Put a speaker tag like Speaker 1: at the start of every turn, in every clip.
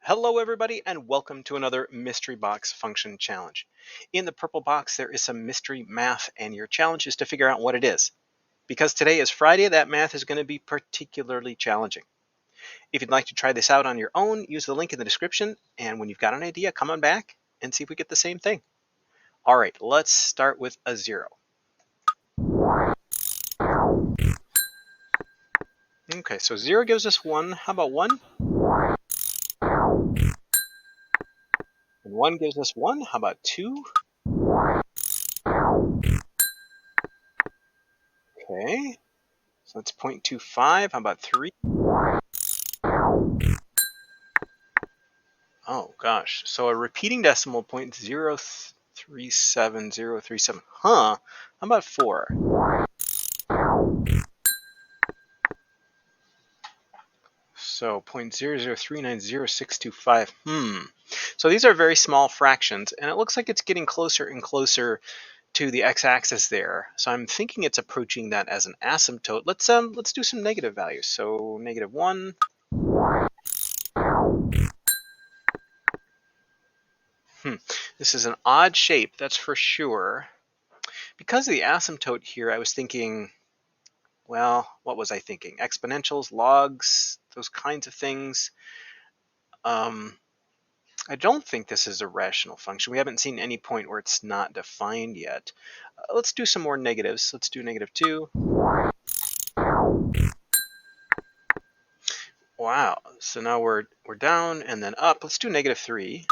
Speaker 1: Hello everybody and welcome to another mystery box function challenge. In the purple box there is some mystery math and your challenge is to figure out what it is. Because today is Friday, that math is going to be particularly challenging. If you'd like to try this out on your own, use the link in the description, and when you've got an idea, come on back and see if we get the same thing. All right, let's start with a 0. Okay, so 0 gives us 1. How about 1? And 1 gives us 1. How about 2? Okay, so that's 0.25. How about 3? Oh gosh, so a repeating decimal 0.037037. Huh, how about 4? So 0.0039065. So these are very small fractions, and it looks like it's getting closer and closer to the x-axis there. So I'm thinking it's approaching that as an asymptote. Let's do some negative values. So -1. This is an odd shape, that's for sure. Because of the asymptote here, I was thinking, well, what was I thinking? Exponentials, logs, those kinds of things. I don't think this is a rational function. We haven't seen any point where it's not defined yet. Let's do some more negatives. Let's do -2. Wow, so now we're down and then up. Let's do -3.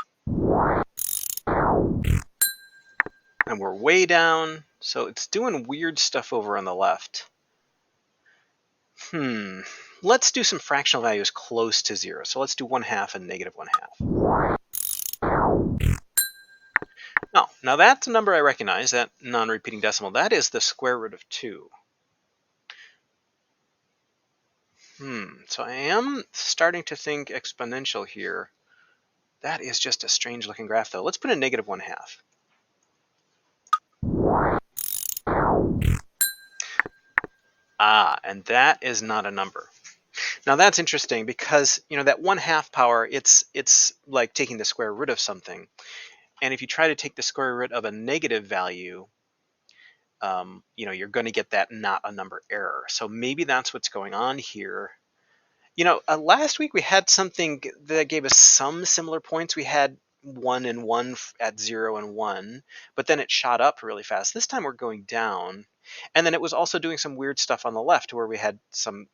Speaker 1: And we're way down, so it's doing weird stuff over on the left. Let's do some fractional values close to 0. So let's do 1/2 and -1/2. Oh, now that's a number I recognize, that non-repeating decimal. That is the square root of 2. So I am starting to think exponential here. That is just a strange looking graph though. Let's put in -1/2. And that is not a number. Now that's interesting because, that 1/2 power, it's like taking the square root of something. And if you try to take the square root of a negative value, you're going to get that not a number error. So maybe that's what's going on here. Last week we had something that gave us some similar points. We had 1 and 1 at 0 and 1, but then it shot up really fast. This time we're going down. And then it was also doing some weird stuff on the left where we had some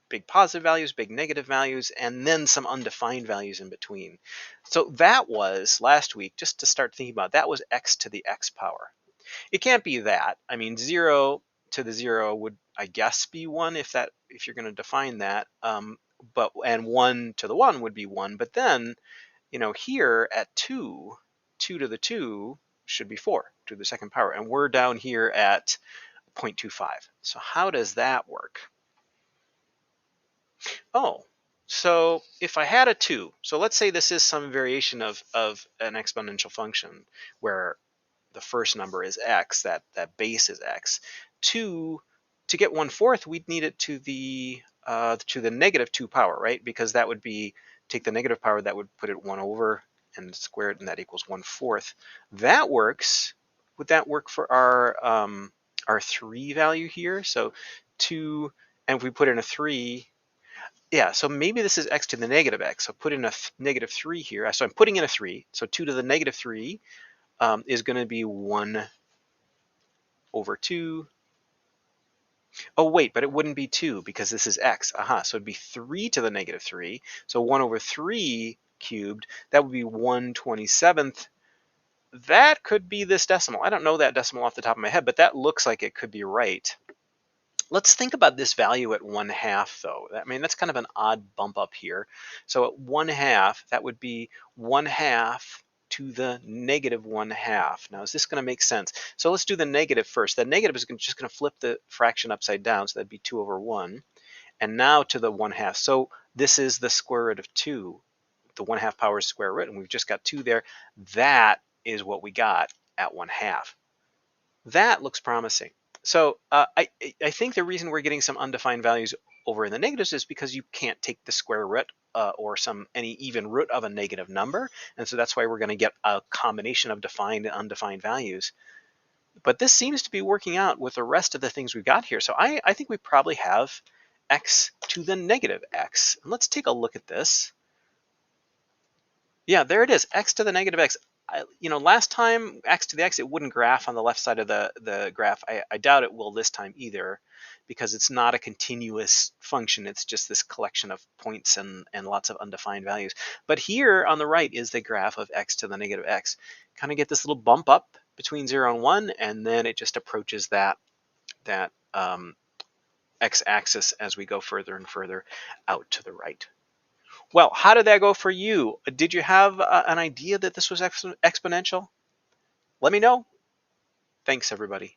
Speaker 1: big positive values, big negative values, and then some undefined values in between. So that was, last week, just to start thinking about, that was x to the x power. It can't be that. I mean, 0 to the 0 would, I guess, be 1 if you're going to define that. And 1 to the 1 would be 1. But then, here at 2 to the 2 should be 4 to the second power. And we're down here at 0.25. So how does that work? Oh, so if I had a 2, so let's say this is some variation of an exponential function where the first number is x, that base is x. 2, to get 1/4, we'd need it to the -2 power, right? Because that would be, take the negative power, that would put it 1 over and square it, and that equals 1/4. That works. Would that work for our 3 value here? So 2, and if we put in a 3, yeah, so maybe this is x to the negative x. So put in a -3 here. So I'm putting in a 3. So 2 to the -3 is going to be 1 over 2. Oh, wait, but it wouldn't be 2 because this is x. So it'd be 3 to the -3. So 1 over 3 cubed, that would be 1/27th. That could be this decimal. I don't know that decimal off the top of my head, but that looks like it could be right. Let's think about this value at 1/2 though. I mean, that's kind of an odd bump up here. So at 1/2, that would be 1/2 to the -1/2. Now, is this going to make sense? So let's do the negative first. The negative is just going to flip the fraction upside down, so that'd be 2 over 1. And now to the 1/2. So this is the square root of 2. The 1/2 power is square root, and we've just got 2 there. That is what we got at 1/2. That looks promising. So I think the reason we're getting some undefined values over in the negatives is because you can't take the square root or any even root of a negative number. And so that's why we're going to get a combination of defined and undefined values. But this seems to be working out with the rest of the things we've got here. So I think we probably have x to the negative x. And let's take a look at this. Yeah, there it is, x to the negative x. Last time x to the x, it wouldn't graph on the left side of the graph. I doubt it will this time either, because it's not a continuous function. It's just this collection of points and lots of undefined values. But here on the right is the graph of x to the negative x. Kind of get this little bump up between 0 and 1, and then it just approaches that x-axis as we go further and further out to the right. Well, how did that go for you? Did you have an idea that this was exponential? Let me know. Thanks, everybody.